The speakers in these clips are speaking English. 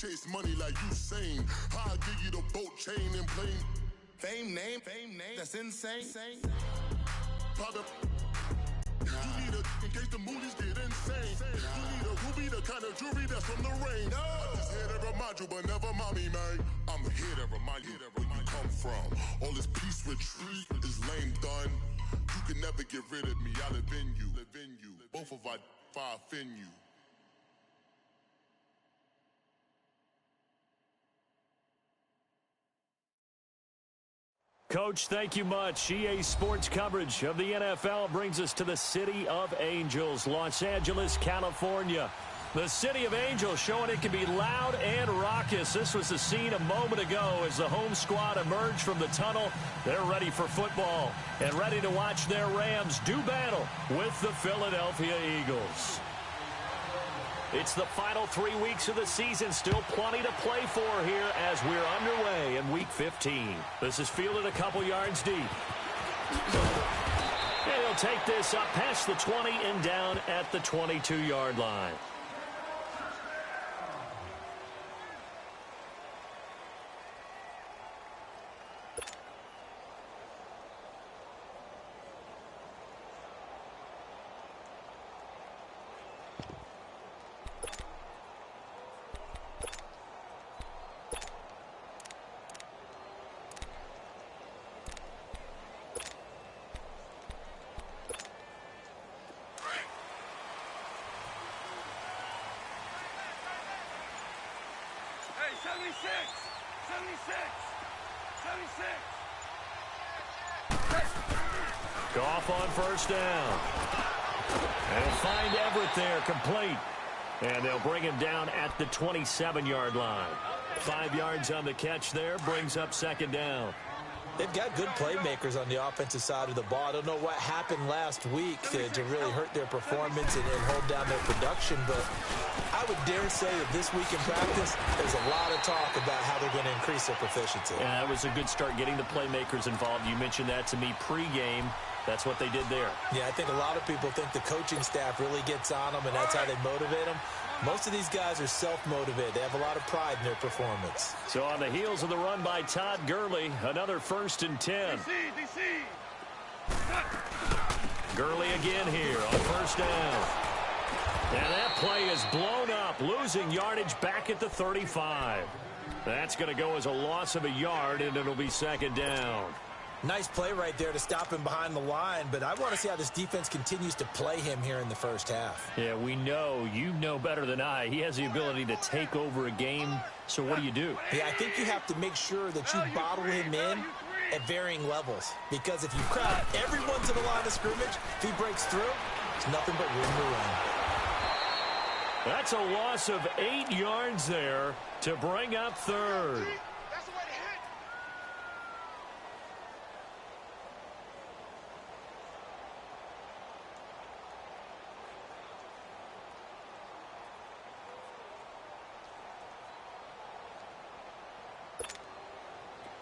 chase money like Usain. I'll give you the boat chain and plane. Fame name, that's insane. Private. You need a in case the movies get insane. You need a ruby, the kind of jewelry that's from the rain. I'm just here to remind you, but never mommy, man. I'm here to remind you where you come from. All this peace retreat is lame done. You can never get rid of me. I live in you. Both of our five in you. Coach, thank you much. EA Sports coverage of the NFL brings us to the City of Angels, Los Angeles, California. The City of Angels showing it can be loud and raucous. This was the scene a moment ago as the home squad emerged from the tunnel. They're ready for football and ready to watch their Rams do battle with the Philadelphia Eagles. It's the final 3 weeks of the season. Still plenty to play for here as we're underway in Week 15. This is fielded a couple yards deep. And he'll take this up past the 20 and down at the 22-yard line. Goff on first down. And he'll find Everett there, complete. And they'll bring him down at the 27-yard line. 5 yards on the catch there, brings up second down. They've got good playmakers on the offensive side of the ball. I don't know what happened last week to really hurt their performance and hold down their production, but I would dare say that this week in practice, there's a lot of talk about how they're going to increase their proficiency. Yeah, that was a good start getting the playmakers involved. You mentioned that to me pregame. That's what they did there. Yeah, I think a lot of people think the coaching staff really gets on them, and that's how they motivate them. Most of these guys are self-motivated. They have a lot of pride in their performance. So on the heels of the run by Todd Gurley, another 1st and 10. Gurley again here on first down. And that play is blown up, losing yardage back at the 35. That's going to go as a loss of a yard, and it'll be second down. Nice play right there to stop him behind the line, but I want to see how this defense continues to play him here in the first half. Yeah, we know. You know better than I. He has the ability to take over a game, so what do? Yeah, I think you have to make sure that you bottle him in at varying levels, because if you crowd everyone to the line of scrimmage, if he breaks through, there's nothing but room to run. That's a loss of 8 yards there to bring up third.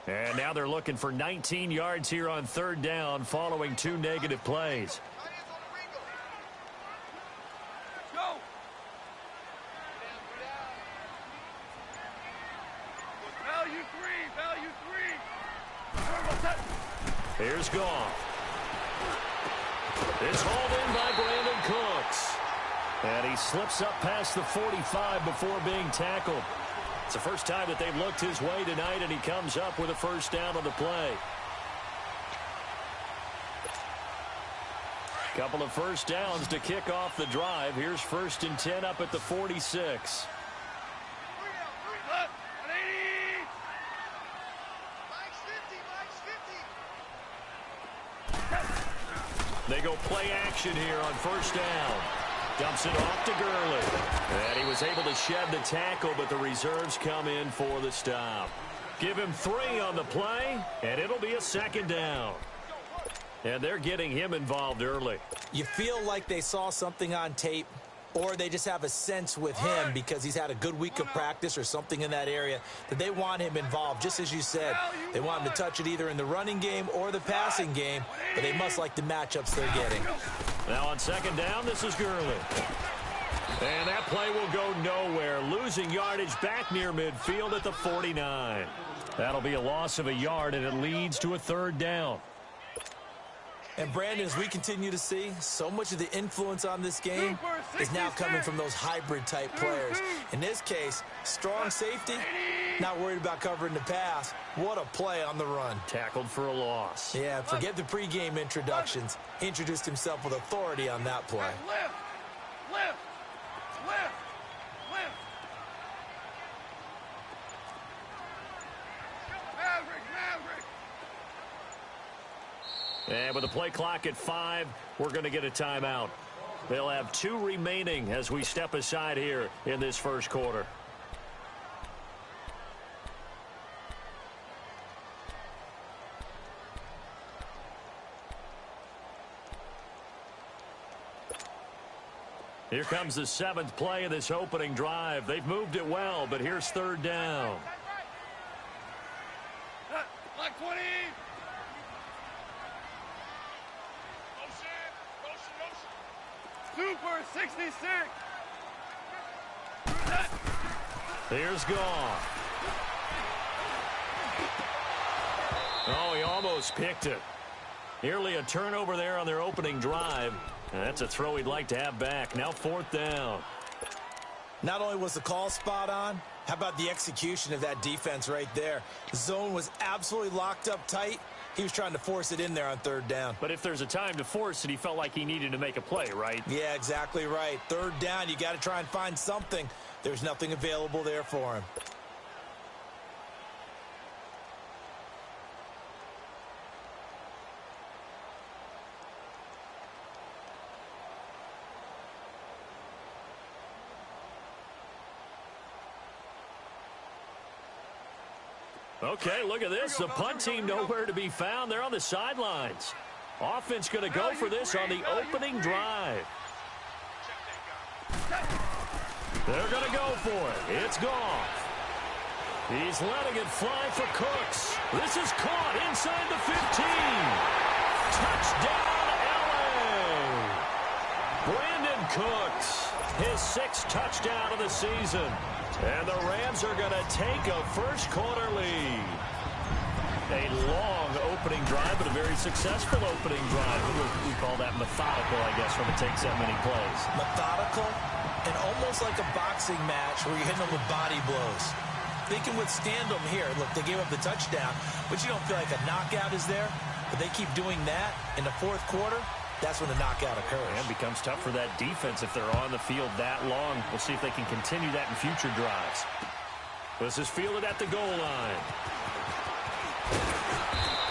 And now they're looking for 19 yards here on third down following 2 negative plays. Here's Goff. It's hauled in by Brandon Cooks. And he slips up past the 45 before being tackled. It's the first time that they've looked his way tonight, and he comes up with a first down on the play. Couple of first downs to kick off the drive. Here's 1st and 10 up at the 46. They go play action here on first down. Dumps it off to Gurley. And he was able to shed the tackle, but the reserves come in for the stop. Give him 3 on the play, and it'll be a second down. And they're getting him involved early. You feel like they saw something on tape, or they just have a sense with him because he's had a good week of practice or something in that area that they want him involved. Just as you said, they want him to touch it either in the running game or the passing game, but they must like the matchups they're getting. Now on second down, this is Gurley. And that play will go nowhere, losing yardage back near midfield at the 49. That'll be a loss of a yard, and it leads to a third down. And, Brandon, as we continue to see, so much of the influence on this game is now coming from those hybrid-type players. In this case, strong safety, not worried about covering the pass. What a play on the run. Tackled for a loss. Yeah, forget the pregame introductions. Introduced himself with authority on that play. Lift! Lift! Lift! Lift! Maverick! And with the play clock at 5, we're going to get a timeout. They'll have 2 remaining as we step aside here in this first quarter. Here comes the 7th play of this opening drive. They've moved it well, but here's third down. Black 20! Super 66! Here's Goff. Oh, he almost picked it. Nearly a turnover there on their opening drive. And that's a throw he'd like to have back. Now 4th down. Not only was the call spot on, how about the execution of that defense right there? The zone was absolutely locked up tight. He was trying to force it in there on third down. But if there's a time to force it, he felt like he needed to make a play, right? Yeah, exactly right. Third down, you got to try and find something. There's nothing available there for him. Okay, look at this. The punt team nowhere to be found. They're on the sidelines. Offense going to go for this on the opening drive. They're going to go for it. It's Goff. He's letting it fly for Cooks. This is caught inside the 15. Touchdown, L.A. Brandon Cooks, his 6th touchdown of the season. And the Rams are going to take a first-quarter lead. A long opening drive, but a very successful opening drive. We call that methodical, I guess, when it takes that many plays. Methodical and almost like a boxing match where you're hitting them with body blows. They can withstand them here. Look, they gave up the touchdown, but you don't feel like a knockout is there. But they keep doing that in the 4th quarter. That's when the knockout occurs. And it becomes tough for that defense if they're on the field that long. We'll see if they can continue that in future drives. This is fielded at the goal line.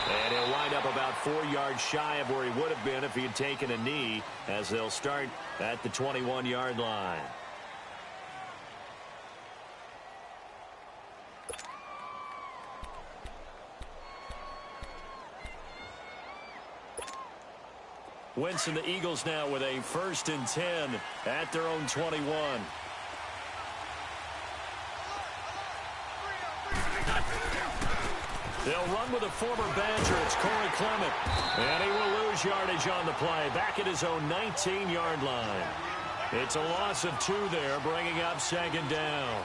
And he'll wind up about 4 yards shy of where he would have been if he had taken a knee, as they'll start at the 21-yard line. Wentz and the Eagles now with a 1st and 10 at their own 21. They'll run with a former Badger. It's Corey Clement. And he will lose yardage on the play. Back at his own 19-yard line. It's a loss of 2 there, bringing up 2nd down.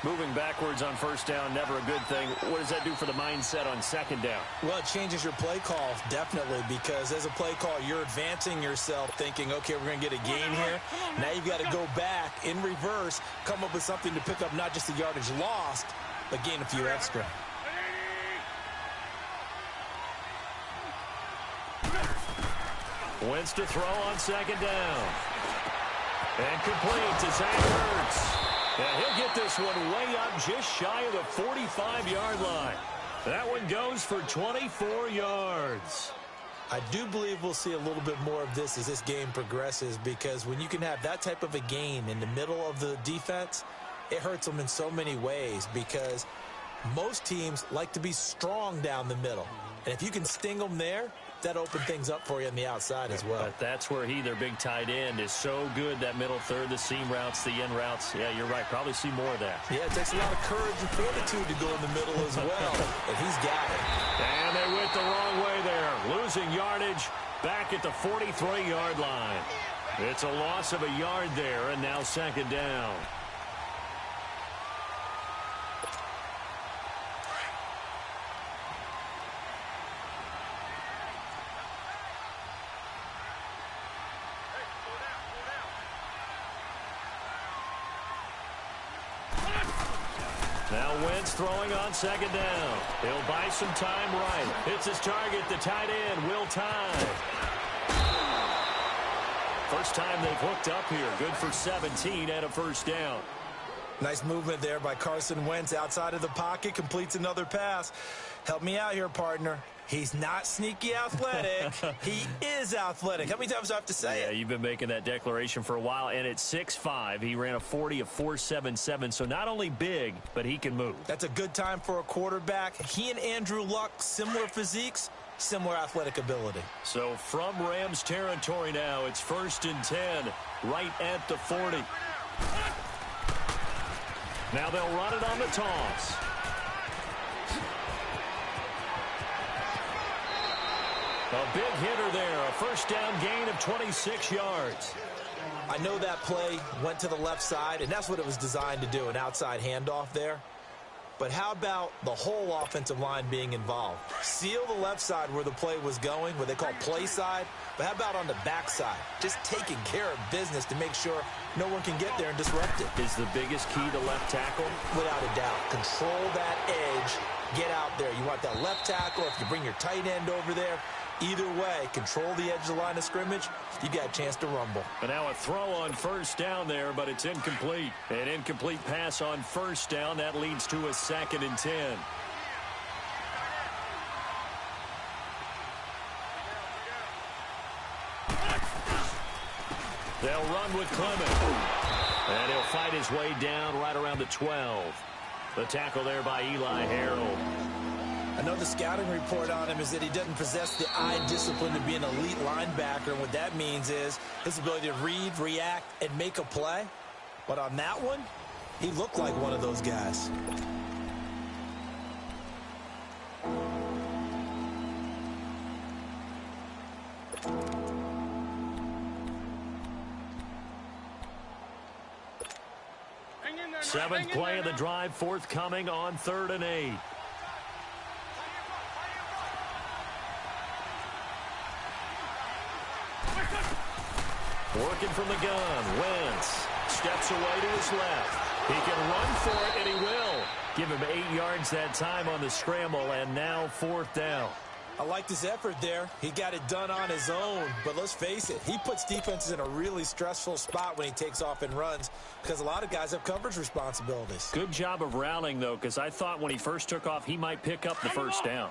Moving backwards on 1st down, never a good thing. What does that do for the mindset on 2nd down? Well, it changes your play call, definitely, because as a play call, you're advancing yourself, thinking, okay, we're going to get a gain here. Now you've got to go back in reverse, come up with something to pick up not just the yardage lost, but gain a few extra. Wentz to throw on 2nd down. And complete to Zach Ertz. And he'll get this one way up just shy of the 45-yard line. That one goes for 24 yards. I do believe we'll see a little bit more of this as this game progresses, because when you can have that type of a gain in the middle of the defense, it hurts them in so many ways, because most teams like to be strong down the middle. And if you can sting them there, that open things up for you on the outside as well. But that's where their big tight end, is so good, that middle third, the seam routes, the in routes. Yeah, you're right. Probably see more of that. Yeah, it takes a lot of courage and fortitude to go in the middle as well. And he's got it. And they went the wrong way there. Losing yardage back at the 43-yard line. It's a loss of a yard there, and now second down. Now Wentz throwing on second down. He'll buy some time right. It's his target, the tight end, Will Tye. First time they've hooked up here. Good for 17 and a first down. Nice movement there by Carson Wentz outside of the pocket. Completes another pass. Help me out here, partner. He's not sneaky athletic. He is athletic. How many times do I have to say it? Yeah, you've been making that declaration for a while. And at 6'5", he ran a 40 of 4.77. So not only big, but he can move. That's a good time for a quarterback. He and Andrew Luck, similar physiques, similar athletic ability. So from Rams territory now, it's 1st and 10, right at the 40. Now they'll run it on the toss. A big hitter there, a first down gain of 26 yards. I know that play went to the left side, and that's what it was designed to do, an outside handoff there. But how about the whole offensive line being involved? Seal the left side where the play was going, what they call play side. But how about on the back side? Just taking care of business to make sure no one can get there and disrupt it. Is the biggest key to left tackle? Without a doubt. Control that edge. Get out there. You want that left tackle. If you bring your tight end over there, either way, control the edge of the line of scrimmage, you got a chance to rumble. And now a throw on first down there, but it's incomplete. An incomplete pass on first down. That leads to a 2nd and 10. They'll run with Clement. And he'll fight his way down right around the 12. The tackle there by Eli Harold. I know the scouting report on him is that he doesn't possess the eye discipline to be an elite linebacker. And what that means is his ability to read, react, and make a play. But on that one, he looked like one of those guys. Seventh play of the drive forthcoming on 3rd and 8. Working from the gun, Wentz steps away to his left. He can run for it, and he will. Give him 8 yards that time on the scramble, and now 4th down. I liked his effort there. He got it done on his own. But let's face it, he puts defenses in a really stressful spot when he takes off and runs because a lot of guys have coverage responsibilities. Good job of rallying, though, because I thought when he first took off, he might pick up the first down.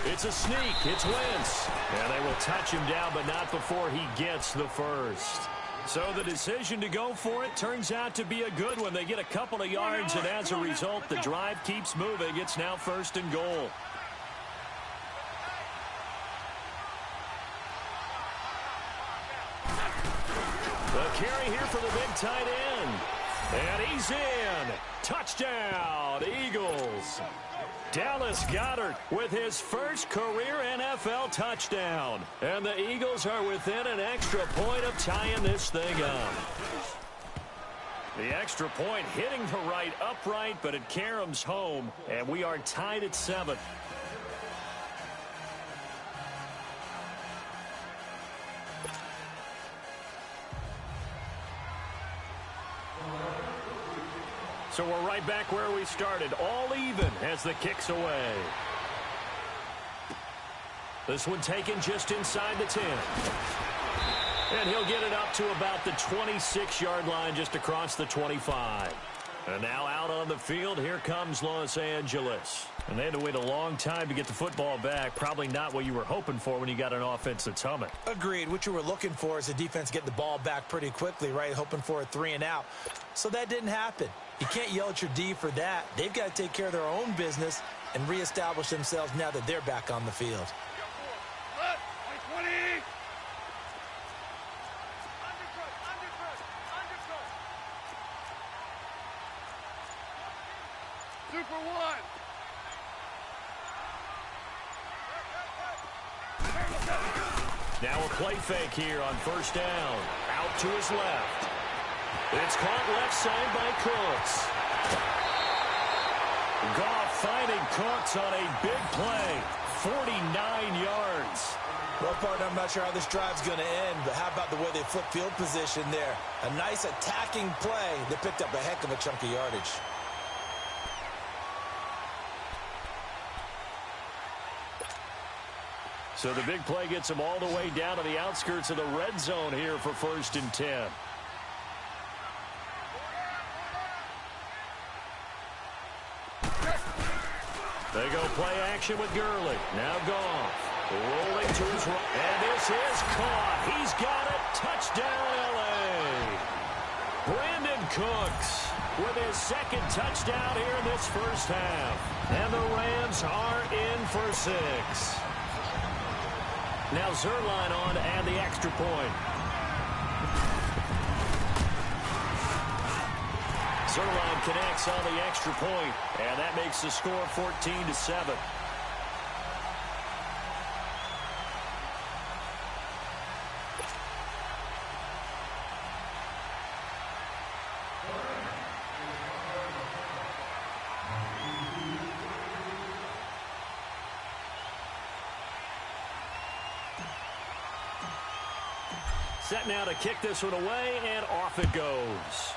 It's a sneak. It's Wentz. And they will touch him down, but not before he gets the first. So the decision to go for it turns out to be a good one. They get a couple of yards, and as a result, the drive keeps moving. It's now 1st and goal. The carry here for the big tight end. And he's in. Touchdown, Eagles. Dallas Goedert with his first career NFL touchdown. And the Eagles are within an extra point of tying this thing up. The extra point hitting the right upright, but it caroms home, and we are tied at 7. So we're right back where we started, all even as the kick's away. This one taken just inside the 10. And he'll get it up to about the 26-yard line, just across the 25. And now out on the field, here comes Los Angeles. And they had to wait a long time to get the football back. Probably not what you were hoping for when you got an offense that's humming. Agreed. What you were looking for is the defense get the ball back pretty quickly, right? Hoping for a 3 and out. So that didn't happen. You can't yell at your D for that. They've got to take care of their own business and reestablish themselves now that they're back on the field. for one. Now a play fake here on first down. Out to his left. It's caught left side by Cooks. Goff finding Cooks on a big play. 49 yards. Well, partner, I'm not sure how this drive's going to end, but how about the way they flip field position there? A nice attacking play. They picked up a heck of a chunk of yardage. So the big play gets them all the way down to the outskirts of the red zone here for 1st and 10. They go play action with Gurley. Now Goff. Rolling to his right. And this is caught. He's got it. Touchdown, L.A. Brandon Cooks with his second touchdown here in this first half. And the Rams are in for 6. Now Zerline on to add the extra point. Zerline connects on the extra point, and that makes the score 14-7. Set now to kick this one away, and off it goes.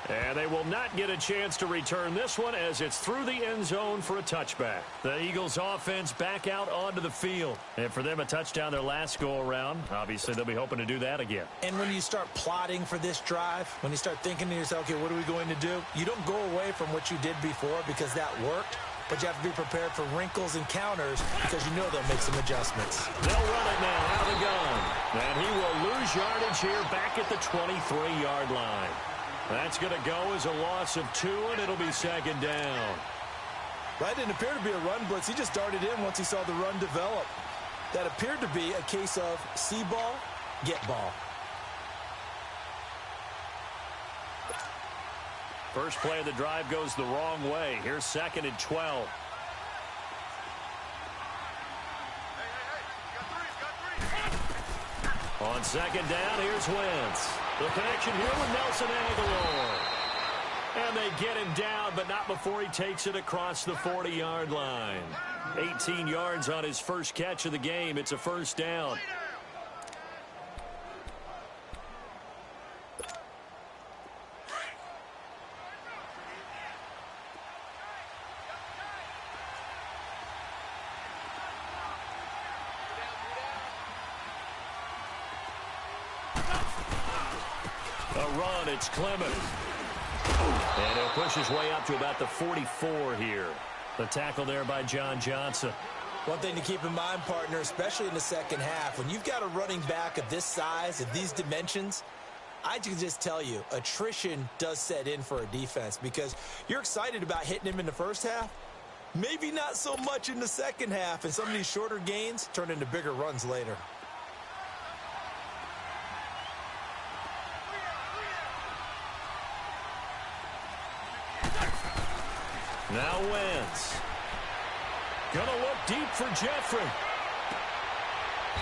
And they will not get a chance to return this one as it's through the end zone for a touchback. The Eagles offense back out onto the field. And for them, a touchdown their last go-around. Obviously, they'll be hoping to do that again. And when you start plotting for this drive, when you start thinking to yourself, okay, what are we going to do? You don't go away from what you did before because that worked. But you have to be prepared for wrinkles and counters because you know they'll make some adjustments. They'll run it now out of the gun. And he will lose yardage here back at the 23-yard line. That's going to go as a loss of 2, and it'll be 2nd down. That didn't appear to be a run blitz. He just darted in once he saw the run develop. That appeared to be a case of see ball, get ball. First play of the drive goes the wrong way. Here's 2nd and 12. On 2nd down, here's Wentz. The connection here with Nelson Aguilar. And they get him down, but not before he takes it across the 40-yard line. 18 yards on his first catch of the game. It's a first down. Run, it's Clement. And he'll push his way up to about the 44 here. The tackle there by John Johnson. One thing to keep in mind, partner, especially in the second half, when you've got a running back of this size, of these dimensions, I can just tell you, attrition does set in for a defense because you're excited about hitting him in the first half. Maybe not so much in the second half, and some of these shorter gains turn into bigger runs later. Now Wentz. Gonna look deep for Jeffrey.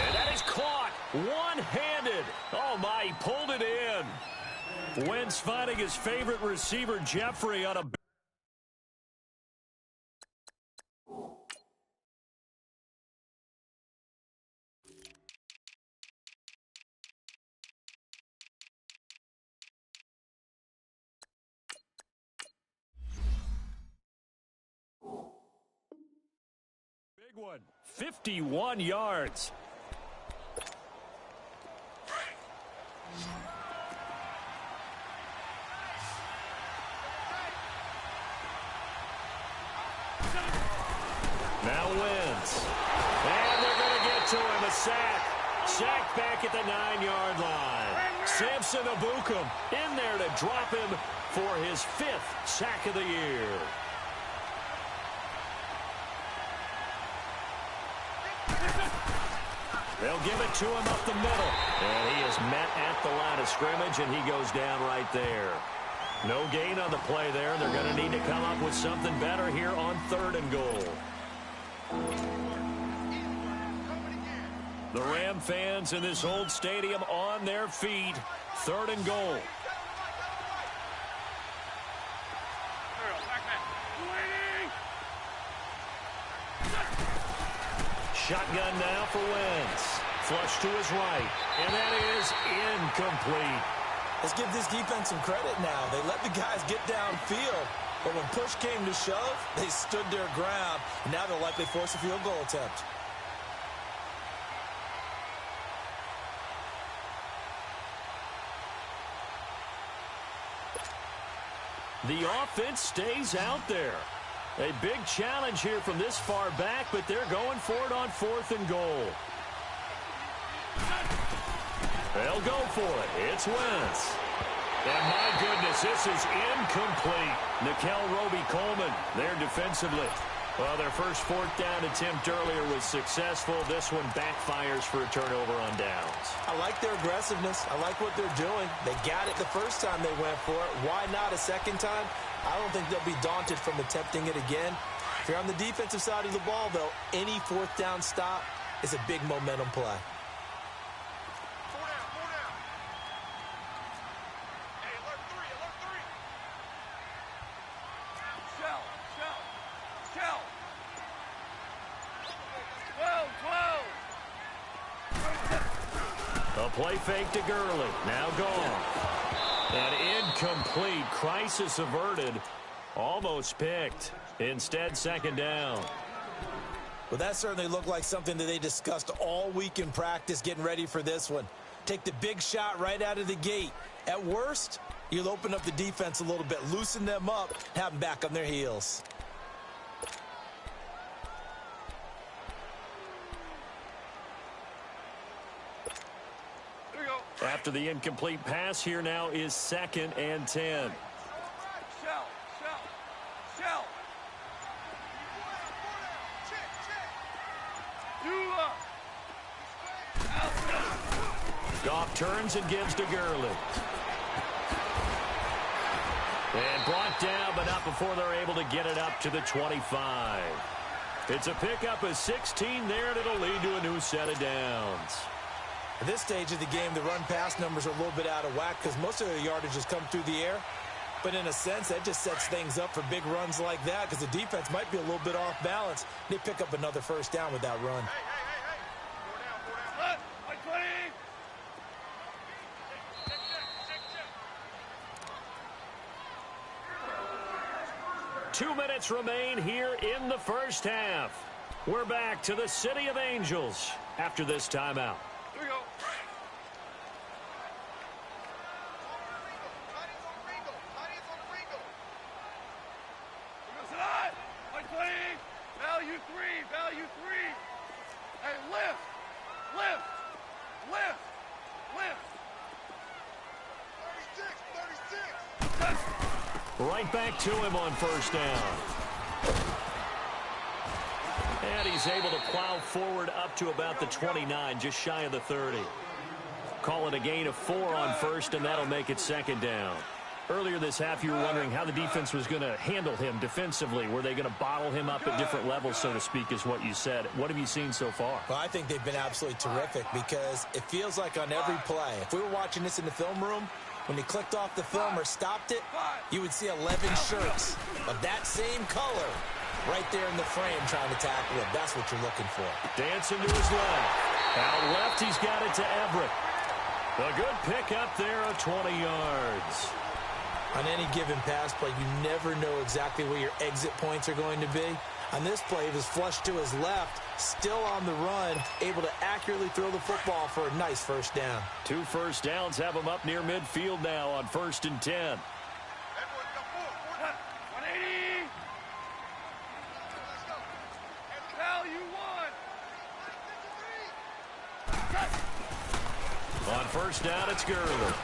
And that is caught one-handed. Oh, my, he pulled it in. Wentz finding his favorite receiver, Jeffrey, on a... Big one. 51 yards. Now Wentz. And they're going to get to him. A sack. Sack back at the 9-yard line. Samson Abukum in there to drop him for his 5th sack of the year. They'll give it to him up the middle. And he is met at the line of scrimmage, and he goes down right there. No gain on the play there. They're going to need to come up with something better here on 3rd and goal. The Ram fans in this old stadium on their feet. 3rd and goal. Shotgun now for Wentz. Flush to his right. And that is incomplete. Let's give this defense some credit now. They let the guys get downfield. But when push came to shove, they stood their ground. And now they'll likely force a field goal attempt. The offense stays out there. A big challenge here from this far back, but they're going for it on 4th and goal. They'll go for it. It's Wentz. And my goodness, this is incomplete. Nickel Roby-Coleman there defensively. Well, their first 4th down attempt earlier was successful. This one backfires for a turnover on downs. I like their aggressiveness. I like what they're doing. They got it the first time they went for it. Why not a second time? I don't think they'll be daunted from attempting it again. If you're on the defensive side of the ball, though, any 4th down stop is a big momentum play. Play fake to Gurley. Now gone. An incomplete. Crisis averted. Almost picked. Instead, 2nd down. Well, that certainly looked like something that they discussed all week in practice getting ready for this one. Take the big shot right out of the gate. At worst, you'll open up the defense a little bit, loosen them up, have them back on their heels. After the incomplete pass, here now is 2nd and 10. Goff turns and gives to Gurley. And brought down, but not before they're able to get it up to the 25. It's a pickup of 16 there, and it'll lead to a new set of downs. At this stage of the game, the run-pass numbers are a little bit out of whack because most of their yardage has come through the air. But in a sense, that just sets things up for big runs like that because the defense might be a little bit off balance. They pick up another 1st down with that run. Two minutes remain here in the 1st half. We're back to the City of Angels after this timeout. Here we go. Value three. Hey, lift. Lift. 36. Right back to him on 1st down. And he's able to plow forward up to about the 29, just shy of the 30. Call it a gain of 4 on 1st, and that'll make it 2nd down. Earlier this half, you were wondering how the defense was going to handle him defensively. Were they going to bottle him up at different levels, so to speak, is what you said. What have you seen so far? Well, I think they've been absolutely terrific because it feels like on every play, if we were watching this in the film room, when he clicked off the film or stopped it, you would see 11 shirts of that same color right there in the frame trying to tackle him. That's what you're looking for. Dancing to his left. Out left, he's got it to Everett. A good pick up there of 20 yards. On any given pass play, you never know exactly where your exit points are going to be. On this play, it was flushed to his left, still on the run, able to accurately throw the football for a nice 1st down. 2 first downs have him up near midfield now on 1st and 10. 180. Value 1. On 1st down, it's Gurley.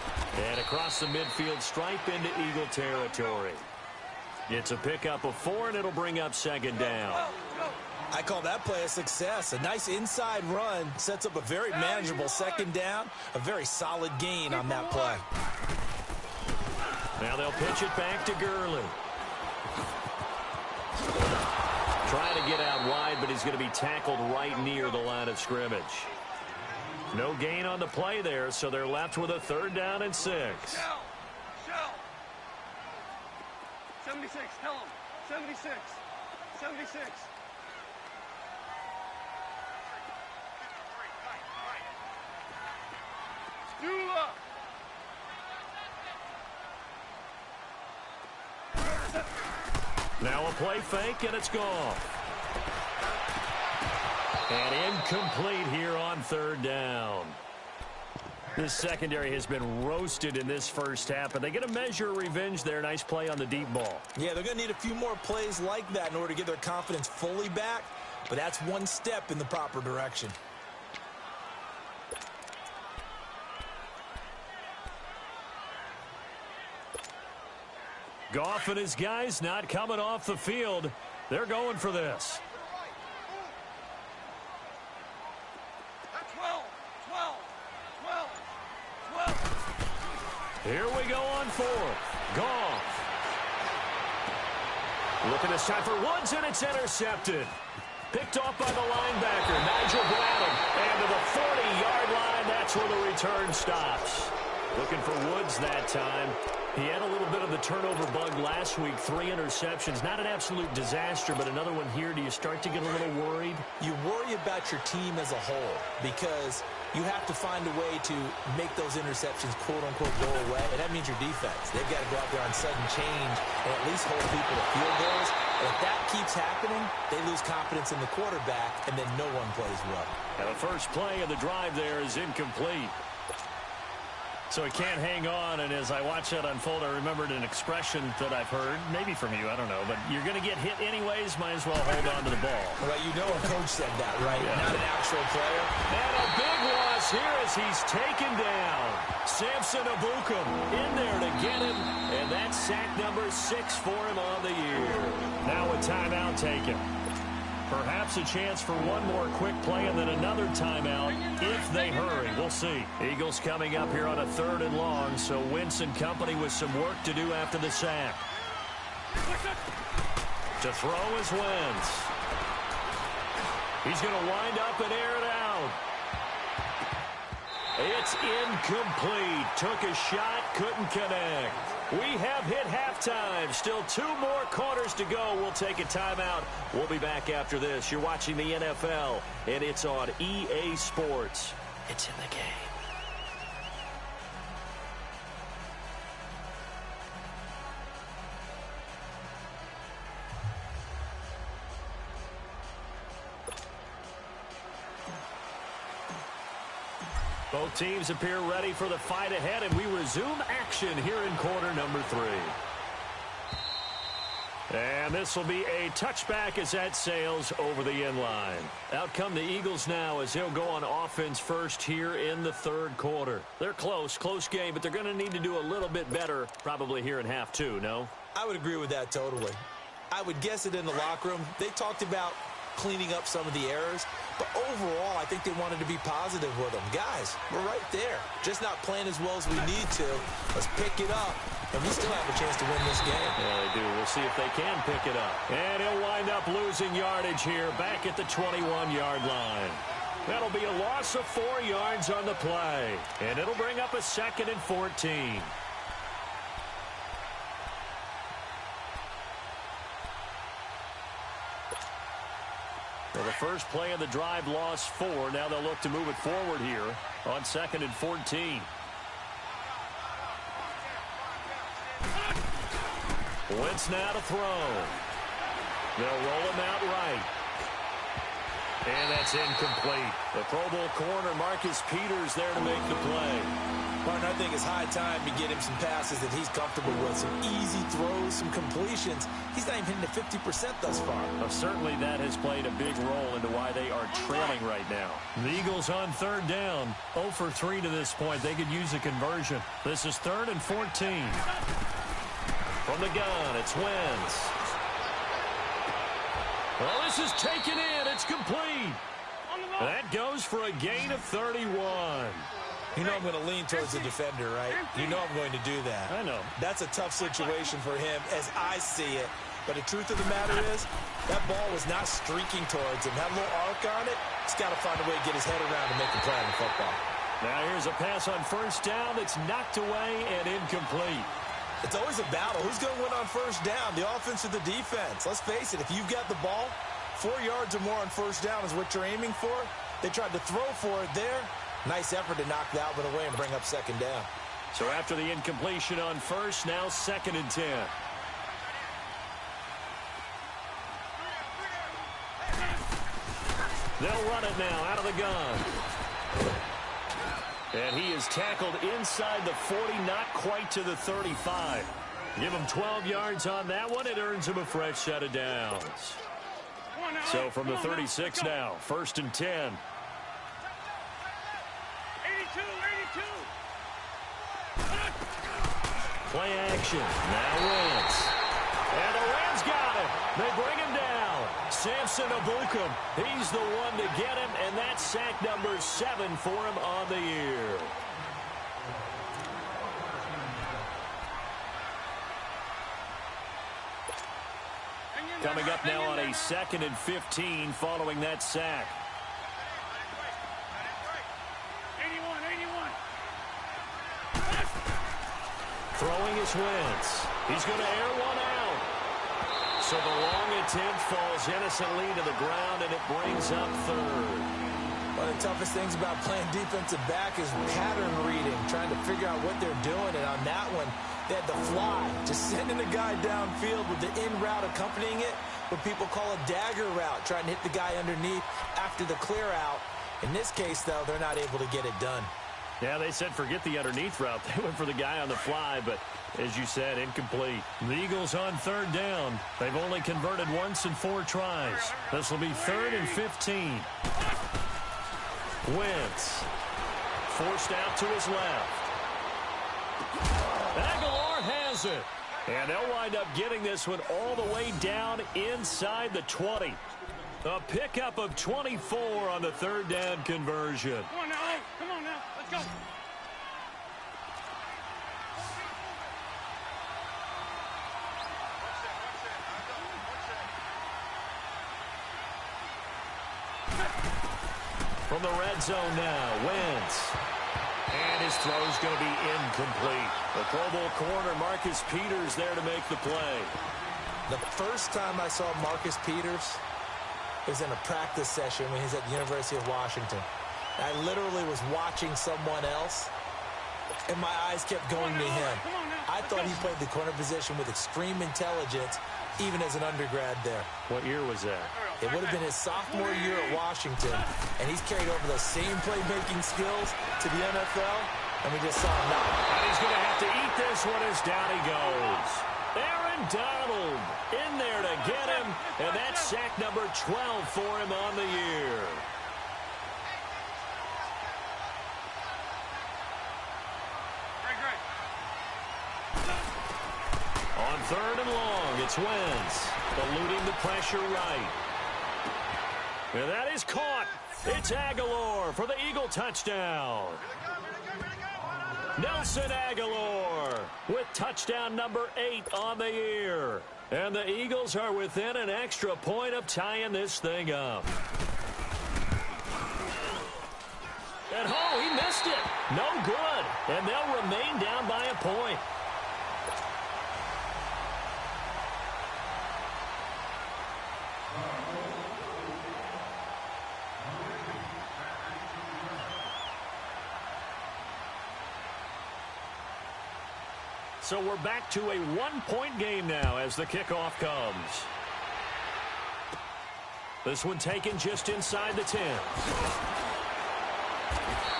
And across the midfield stripe into Eagle territory. It's a pickup of 4, and it'll bring up 2nd down. I call that play a success. A nice inside run sets up a very manageable 2nd down. A very solid gain on that play. Now they'll pitch it back to Gurley. Trying to get out wide, but he's going to be tackled right near the line of scrimmage. No gain on the play there, so they're left with a 3rd down and 6. Shell. 76, tell him. 76. 76. Stula. Now a play fake, and it's gone. And incomplete here on 3rd down. This secondary has been roasted in this first half, but they get a measure of revenge there. Nice play on the deep ball. Yeah, they're going to need a few more plays like that in order to get their confidence fully back, but that's one step in the proper direction. Goff and his guys not coming off the field. They're going for this. 12. Here we go on 4th. Goff. Looking this time for Woods, and it's intercepted. Picked off by the linebacker, Nigel Bradham. And to the 40-yard line, that's where the return stops. Looking for Woods that time. He had a little bit of the turnover bug last week, 3 interceptions. Not an absolute disaster, but another one here. Do you start to get a little worried? You worry about your team as a whole because you have to find a way to make those interceptions, quote-unquote, go away, and that means your defense. They've got to go out there on sudden change and at least hold people to field goals. And if that keeps happening, they lose confidence in the quarterback, and then no one plays well. And the first play of the drive there is incomplete. So he can't hang on, and as I watch that unfold, I remembered an expression that I've heard, maybe from you, I don't know, but you're going to get hit anyways, might as well hold on to the ball. Well, you know a coach said that, right? Yeah. Not an actual player. And a big loss here as he's taken down. Samson Abukum in there to get him, and that's sack number 6 for him on the year. Now a timeout taken. Perhaps a chance for one more quick play and then another timeout if they hurry. We'll see. Eagles coming up here on a 3rd and long, so Wentz and company with some work to do after the sack. To throw is Wentz. He's going to wind up and air it out. It's incomplete. Took a shot, couldn't connect. We have hit halftime. Still 2 more quarters to go. We'll take a timeout. We'll be back after this. You're watching the NFL, and it's on EA Sports. It's in the game. Both teams appear ready for the fight ahead, and we resume action here in quarter number 3. And this will be a touchback as that sails over the end line. Out come the Eagles now as they'll go on offense first here in the 3rd quarter. They're close game, but they're going to need to do a little bit better probably here in half 2, no? I would agree with that totally. I would guess it in the locker room. They talked about cleaning up some of the errors, but overall, I think they wanted to be positive with them. Guys, we're right there. Just not playing as well as we need to. Let's pick it up, and we still have a chance to win this game. Yeah, they do. We'll see if they can pick it up. And he'll wind up losing yardage here back at the 21-yard line. That'll be a loss of 4 yards on the play, and it'll bring up a 2nd and 14. Well, the first play of the drive lost 4. Now they'll look to move it forward here on 2nd and 14. Wentz now to throw. They'll roll him out right. And that's incomplete. The Pro Bowl corner, Marcus Peters, there to make the play. Martin, I think it's high time to get him some passes that he's comfortable with. Some easy throws, some completions. He's not even hitting the 50% thus far. Well, certainly that has played a big role into why they are trailing right now. The Eagles on 3rd down. 0 for 3 to this point. They could use a conversion. This is 3rd and 14. From the gun, it's Wentz. Well, this is taken in. It's complete. That goes for a gain of 31. You know I'm going to lean towards the defender, right? You know I'm going to do that. I know. That's a tough situation for him as I see it. But the truth of the matter is, that ball was not streaking towards him. That little arc on it, he's got to find a way to get his head around and make a play on the football. Now here's a pass on first down that's knocked away and incomplete. It's always a battle. Who's going to win on first down, the offense or the defense? Let's face it, if you've got the ball, 4 yards or more on first down is what you're aiming for. They tried to throw for it there. Nice effort to knock that one away and bring up second down. So after the incompletion on first, now 2nd and 10. They'll run it now out of the gun. And he is tackled inside the 40, not quite to the 35. Give him 12 yards on that one. It earns him a fresh set of downs. So from the 36 now, 1st and 10. 82. Play action. Now Wentz. And the Rams got him. They bring him down. Samson Ebukam. He's the one to get him, and that's sack number 7 for him on the year. Coming up now on a 2nd and 15 following that sack. 81. Throwing is Wentz. He's going to air one out. So the long attempt falls innocently to the ground, and it brings up 3rd. One of the toughest things about playing defensive back is pattern reading, trying to figure out what they're doing. And on that one, they had the fly, just sending the guy downfield with the in route accompanying it, what people call a dagger route, trying to hit the guy underneath after the clear out. In this case, though, they're not able to get it done. Yeah, they said forget the underneath route. They went for the guy on the fly, but as you said, incomplete. The Eagles on 3rd down. They've only converted once in 4 tries. This will be 3rd and 15. Wentz forced out to his left. Aguilar has it. And they'll wind up getting this one all the way down inside the 20. A pickup of 24 on the 3rd down conversion. Come on now. Let's go. From the red zone now, Wentz. And his throw's going to be incomplete. The Pro Bowl corner, Marcus Peters, there to make the play. The first time I saw Marcus Peters was in a practice session when he was at the University of Washington. I literally was watching someone else, and my eyes kept going to him. I thought he played the corner position with extreme intelligence, even as an undergrad there. What year was that? It would have been his sophomore year at Washington, and he's carried over those same playmaking skills to the NFL, and we just saw him now. And he's going to have to eat this one as down he goes. Aaron Donald in there to get him, and that's sack number 12 for him on the year. On 3rd and long, it's Wentz, eluding the pressure right. And that is caught. It's Aguilar for the Eagle touchdown. Nelson Aguilar with touchdown number 8 on the year. And the Eagles are within an extra point of tying this thing up. And oh, he missed it. No good. And they'll remain down by a point. So we're back to a one-point game now as the kickoff comes. This one taken just inside the 10.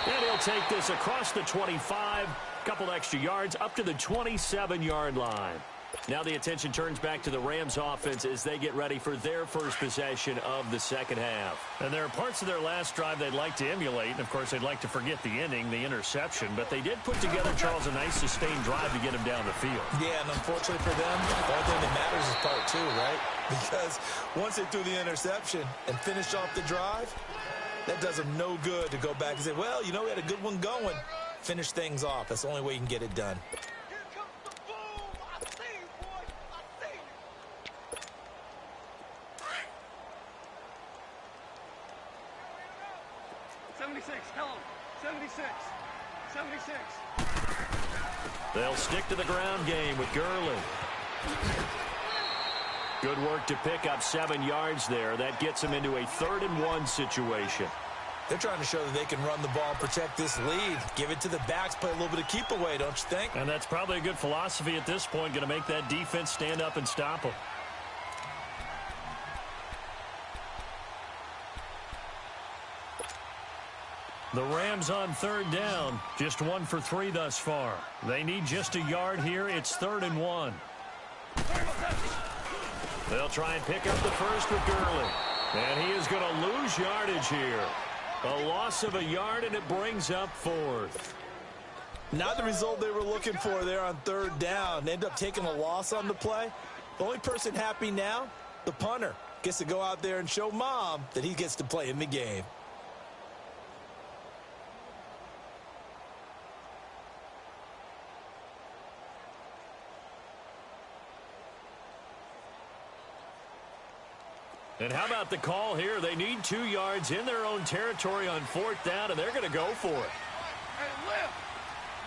And he'll take this across the 25, couple extra yards up to the 27-yard line. Now the attention turns back to the Rams offense as they get ready for their first possession of the second half. And there are parts of their last drive they'd like to emulate. And, of course, they'd like to forget the inning, the interception. But they did put together, Charles, a nice sustained drive to get him down the field. Yeah, and unfortunately for them, the only thing that matters is part 2, right? Because once they threw the interception and finished off the drive, that does them no good to go back and say, well, you know, we had a good one going. Finish things off. That's the only way you can get it done. Here comes the boom. I see you, boy. I see you. 76. Tell him. 76. 76. They'll stick to the ground game with Gurley. Good work to pick up 7 yards there. That gets them into a 3rd-and-1 situation. They're trying to show that they can run the ball and protect this lead. Give it to the backs, play a little bit of keep away, don't you think? And that's probably a good philosophy at this point, going to make that defense stand up and stop them. The Rams on 3rd down, just 1 for 3 thus far. They need just a yard here. It's 3rd-and-1. They'll try and pick up the first with Gurley. And he is going to lose yardage here. A loss of a yard, and it brings up 4th. Not the result they were looking for there on 3rd down. They end up taking a loss on the play. The only person happy now, the punter, gets to go out there and show Mom that he gets to play in the game. And how about the call here? They need 2 yards in their own territory on 4th down, and they're going to go for it. Hey, lift.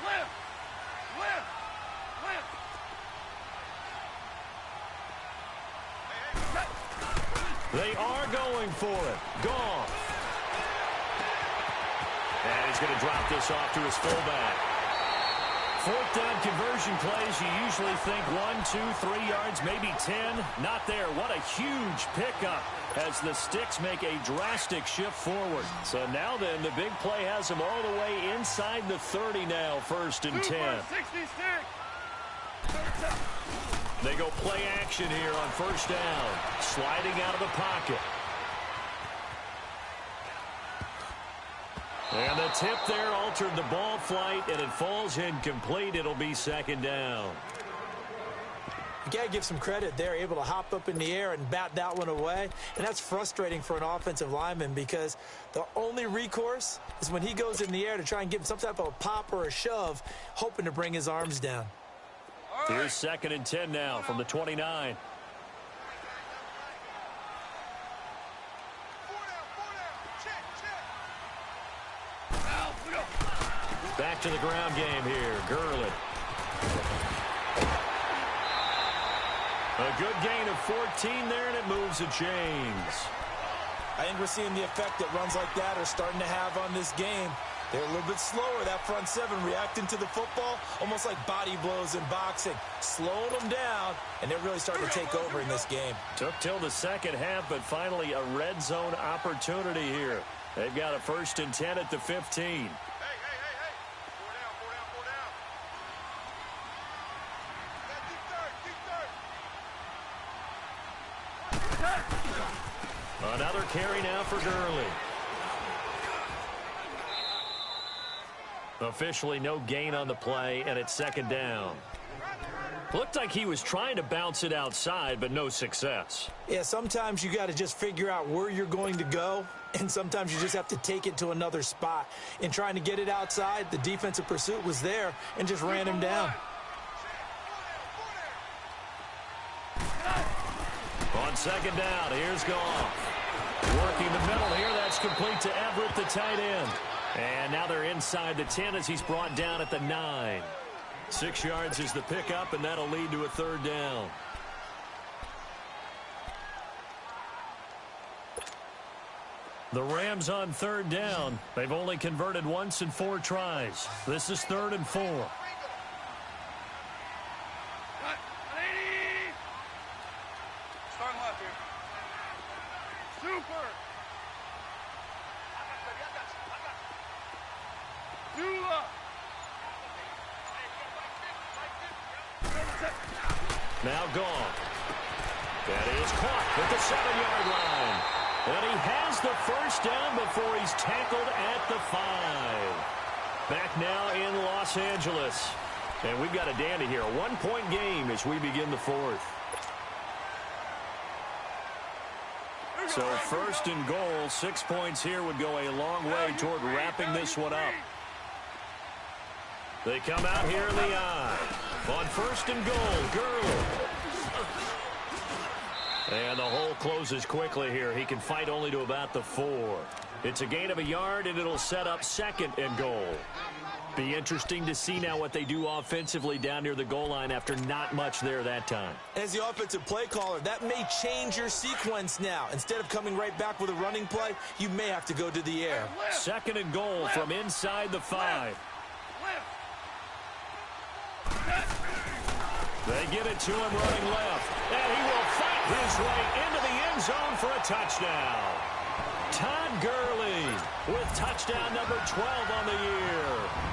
Lift. Lift. Lift. They are going for it. Goff. And he's going to drop this off to his fullback. 4th down conversion plays, you usually think 1, 2, 3 yards, maybe 10. Not there. What a huge pickup as the Sticks make a drastic shift forward. So now then, the big play has them all the way inside the 30 now, 1st and 10. 66. They go play action here on 1st down. Sliding out of the pocket. And the tip there altered the ball flight, and it falls incomplete. It'll be 2nd down. You got to give some credit. They're able to hop up in the air and bat that one away. And that's frustrating for an offensive lineman because the only recourse is when he goes in the air to try and give him some type of a pop or a shove, hoping to bring his arms down. Here's 2nd and 10 now from the 29. Back to the ground game here. Gurley. A good gain of 14 there, and it moves the chains. I think we're seeing the effect that runs like that are starting to have on this game. They're a little bit slower, that front 7, reacting to the football, almost like body blows in boxing. Slowing them down, and they're really starting to take over in this game. Took till the 2nd half, but finally a red zone opportunity here. They've got a 1st and 10 at the 15. Another carry now for Gurley. Officially no gain on the play, and it's 2nd down. Looked like he was trying to bounce it outside, but no success. Yeah, sometimes you got to just figure out where you're going to go, and sometimes you just have to take it to another spot. In trying to get it outside, the defensive pursuit was there and just ran him down. On 2nd down, here's Goff. Working the middle here, that's complete to Everett, the tight end. And now they're inside the 10 as he's brought down at the 9. 6 yards is the pickup, and that'll lead to a 3rd down. The Rams on 3rd down. They've only converted once in 4 tries. This is 3rd and 4. Start left here. Super. Zula. Now Goff. That is caught at the 7-yard line. And he has the 1st down before he's tackled at the 5. Back now in Los Angeles. And we've got a dandy here. A 1-point game as we begin the 4th. So 1st and goal, 6 points here would go a long way toward wrapping this one up. They come out here in the eye. On first and goal, Gurley. And the hole closes quickly here. He can fight only to about the 4. It's a gain of a yard, and it'll set up second and goal. Be interesting to see now what they do offensively down near the goal line after not much there that time. As the offensive play caller, that may change your sequence now. Instead of coming right back with a running play, you may have to go to the air. Second and goal from inside the 5. They give it to him running left, and he will fight his way into the end zone for a touchdown. Todd Gurley with touchdown number 12 on the year.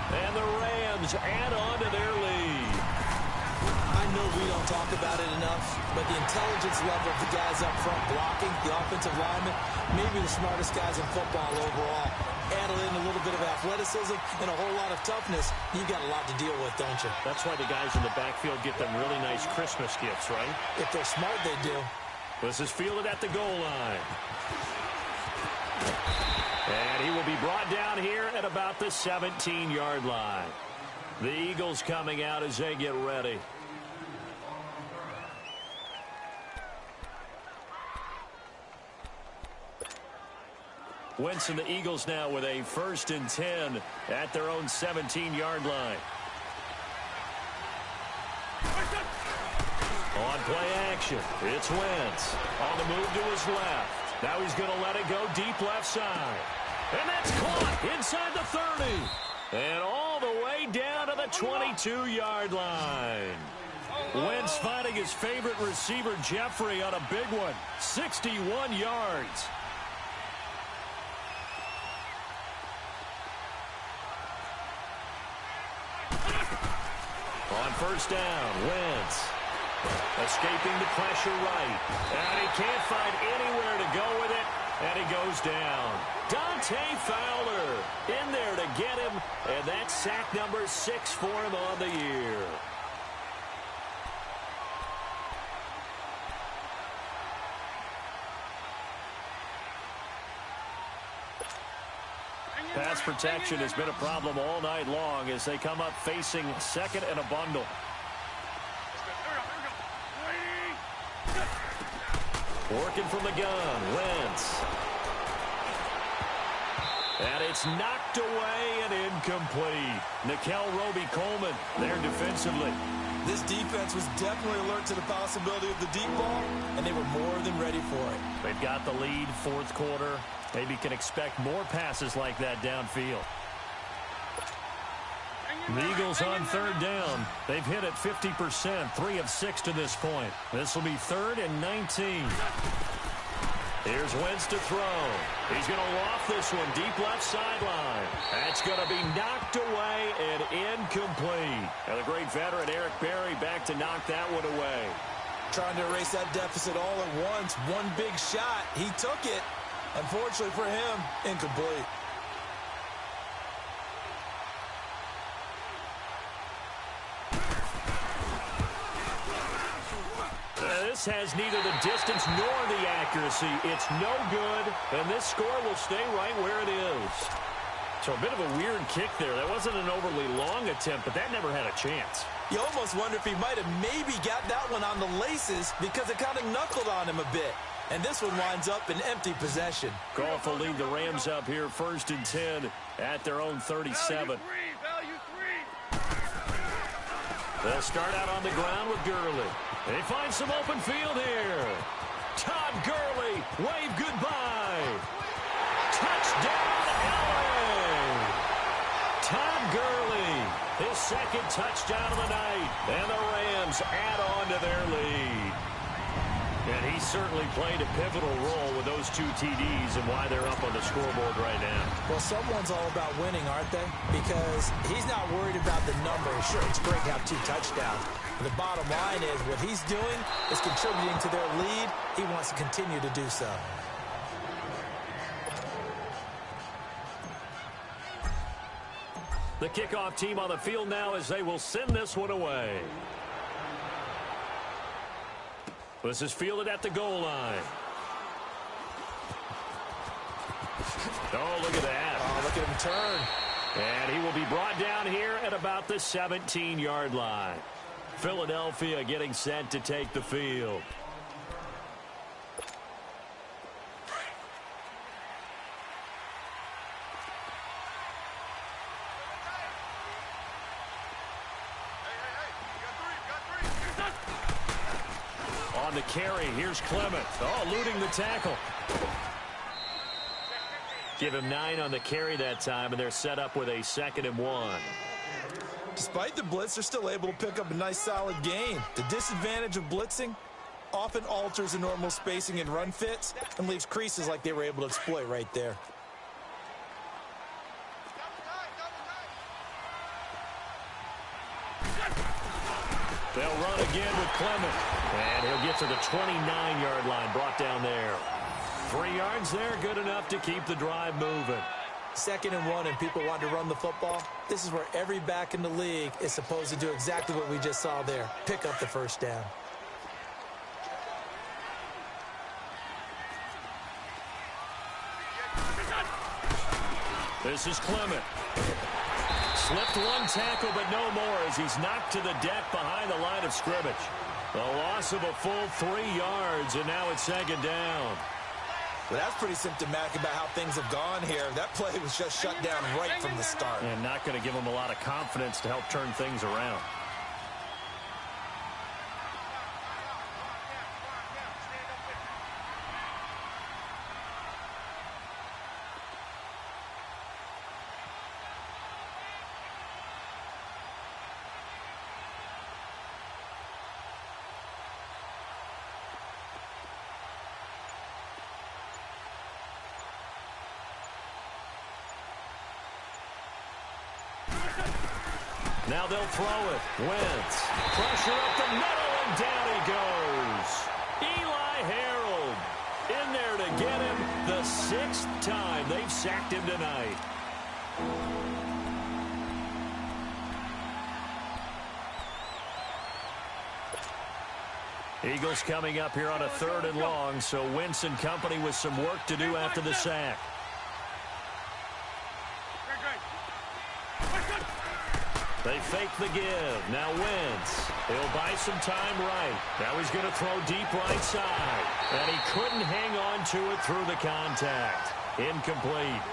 And the Rams add on to their lead. I know we don't talk about it enough, but the intelligence level of the guys up front blocking, the offensive linemen, maybe the smartest guys in football overall. Add in a little bit of athleticism and a whole lot of toughness, you've got a lot to deal with, don't you? That's why the guys in the backfield get them really nice Christmas gifts, right? If they're smart, they do. This is fielded at the goal line. And he will be brought down here at about the 17-yard line. The Eagles coming out as they get ready. Wentz and the Eagles now with a 1st and 10 at their own 17-yard line. On play action, it's Wentz. On the move to his left. Now he's going to let it go deep left side. And that's caught inside the 30. And all the way down to the 22-yard line. Wentz finding his favorite receiver, Jeffrey, on a big one. 61 yards. On first down, Wentz. Escaping the pressure right. And he can't find anywhere to go with it. And he goes down. Dante Fowler in there to get him. And that's sack number 6 for him on the year. Pass protection has been a problem all night long as they come up facing second and a bundle. Working from the gun, Wentz. And it's knocked away and incomplete. Nickel Roby-Coleman there defensively. This defense was definitely alert to the possibility of the deep ball, and they were more than ready for it. They've got the lead, 4th quarter. Maybe can expect more passes like that downfield. The Eagles on 3rd down. They've hit it 50%, 3 of 6 to this point. This will be 3rd and 19. Here's Wentz to throw. He's going to loft this one deep left sideline. That's going to be knocked away and incomplete. And the great veteran Eric Berry back to knock that one away. Trying to erase that deficit all at once. One big shot. He took it. Unfortunately for him, incomplete. This has neither the distance nor the accuracy. It's no good, and this score will stay right where it is. So a bit of a weird kick there. That wasn't an overly long attempt, but that never had a chance. You almost wonder if he might have maybe got that one on the laces because it kind of knuckled on him a bit. And this one winds up in empty possession. Goff will lead the Rams up here 1st and 10 at their own 37. They'll start out on the ground with Gurley. They find some open field here. Todd Gurley, wave goodbye. Touchdown, LA. Todd Gurley, his 2nd touchdown of the night. And the Rams add on to their lead. And he certainly played a pivotal role with those 2 TDs and why they're up on the scoreboard right now. Well, someone's all about winning, aren't they? Because he's not worried about the numbers. Sure, it's great to have 2 touchdowns. But the bottom line is what he's doing is contributing to their lead. He wants to continue to do so. The kickoff team on the field now as they will send this one away. This is fielded at the goal line. Oh, look at that. Oh, look at him turn. And he will be brought down here at about the 17-yard line. Philadelphia getting set to take the field. On the carry, here's Clement. Oh, eluding the tackle. Give him 9 on the carry that time, and they're set up with a 2nd and 1. Despite the blitz, they're still able to pick up a nice, solid gain. The disadvantage of blitzing often alters the normal spacing and run fits and leaves creases like they were able to exploit right there. They'll run again with Clement. And he'll get to the 29-yard line, brought down there. 3 yards there, good enough to keep the drive moving. 2nd and 1 and people want to run the football. This is where every back in the league is supposed to do exactly what we just saw there. Pick up the first down. This is Clement. Slipped 1 tackle, but no more as he's knocked to the deck behind the line of scrimmage. A loss of a full 3 yards, and now it's 2nd down. Well, that's pretty symptomatic about how things have gone here. That play was just shut down right from the start. And not going to give them a lot of confidence to help turn things around. Now they'll throw it. Wentz. Pressure up the middle, and down he goes. Eli Harold in there to get him the 6th time they've sacked him tonight. Eagles coming up here on a 3rd and long, so Wentz and company with some work to do after the sack. They fake the give. Now Wentz. He'll buy some time right. Now he's going to throw deep right side. And he couldn't hang on to it through the contact. Incomplete.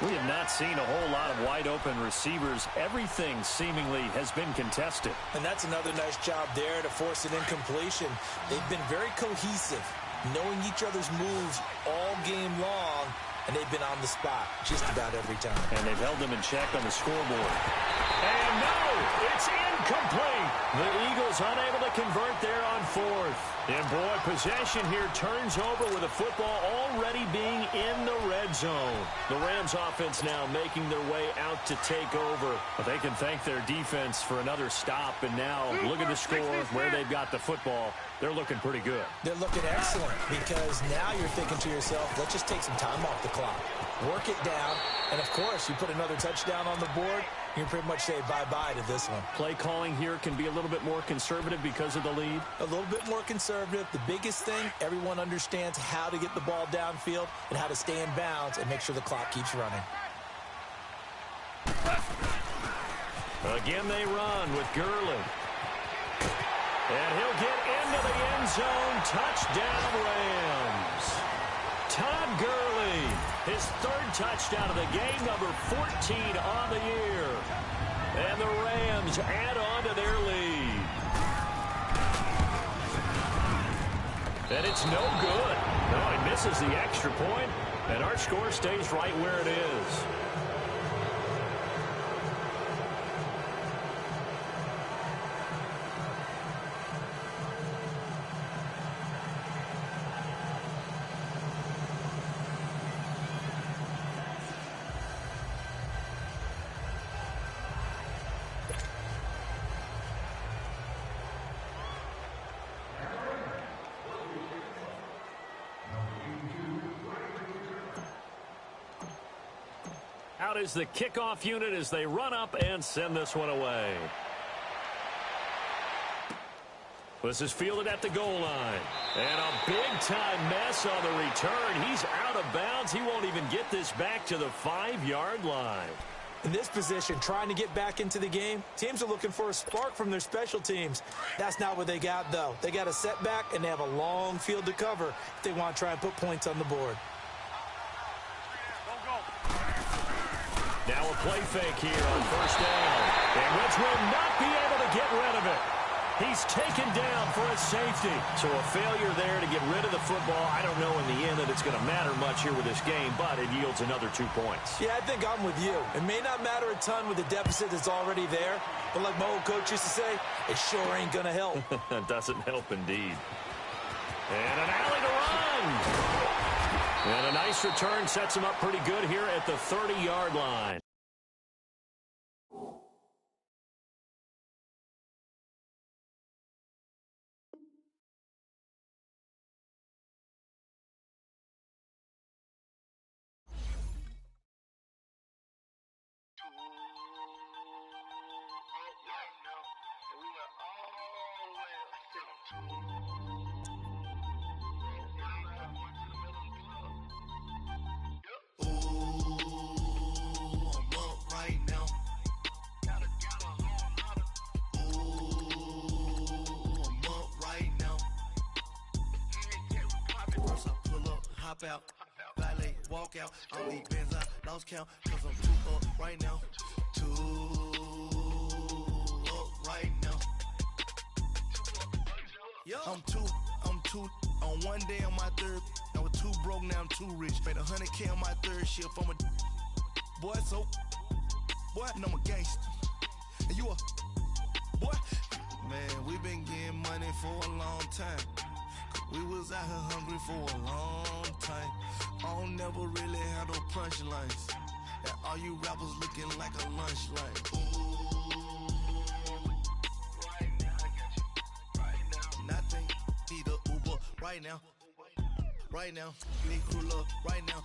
We have not seen a whole lot of wide-open receivers. Everything seemingly has been contested. And that's another nice job there to force an incompletion. They've been very cohesive, knowing each other's moves all game long, and they've been on the spot just about every time. And they've held them in check on the scoreboard. And no, it's incomplete. The Eagles unable to convert there on 4th. And boy, possession here turns over with the football already being in the red zone. The Rams offense now making their way out to take over. But they can thank their defense for another stop. And now look at the score, where they've got the football. They're looking pretty good. They're looking excellent because now you're thinking to yourself, let's just take some time off the clock. Work it down. And, of course, you put another touchdown on the board, you can pretty much say bye-bye to this one. Play calling here can be a little bit more conservative because of the lead. A little bit more conservative. The biggest thing, everyone understands how to get the ball downfield and how to stay in bounds and make sure the clock keeps running. Again, they run with Gurley. And he'll get into the end zone. Touchdown, Rams. Todd Gurley, his 3rd touchdown of the game, number 14 on the year. And the Rams add on to their lead. And it's no good. No, he misses the extra point, and our score stays right where it is. Out is the kickoff unit as they run up and send this one away. This is fielded at the goal line. And a big-time mess on the return. He's out of bounds. He won't even get this back to the 5-yard line. In this position, trying to get back into the game, teams are looking for a spark from their special teams. That's not what they got, though. They got a setback, and they have a long field to cover if they want to try and put points on the board. Now a play fake here on first down. And Wentz will not be able to get rid of it. He's taken down for a safety. So a failure there to get rid of the football. I don't know in the end that it's going to matter much here with this game, but it yields another 2 points. Yeah, I think I'm with you. It may not matter a ton with the deficit that's already there, but like my old coach used to say, it sure ain't going to help. It doesn't help indeed. And an alley to run. And a nice return sets him up pretty good here at the 30-yard line. Out, valet, walk out. I don't need Benz, I lost count, cause I'm too up right now. Too up right now. Yo, I'm two. On one day on my third, I was too broke, now I'm too rich. Made 100K on my third shift. I'm a boy, so boy, and I'm a gangster. And you a boy. Man, we been getting money for a long time. We was out here hungry for a long time. I don't never really have no punchlines. And all you rappers looking like a lunch line. Ooh, right now, I got you. Right now, nothing. Need a Uber right now. Right now, need crew love right now.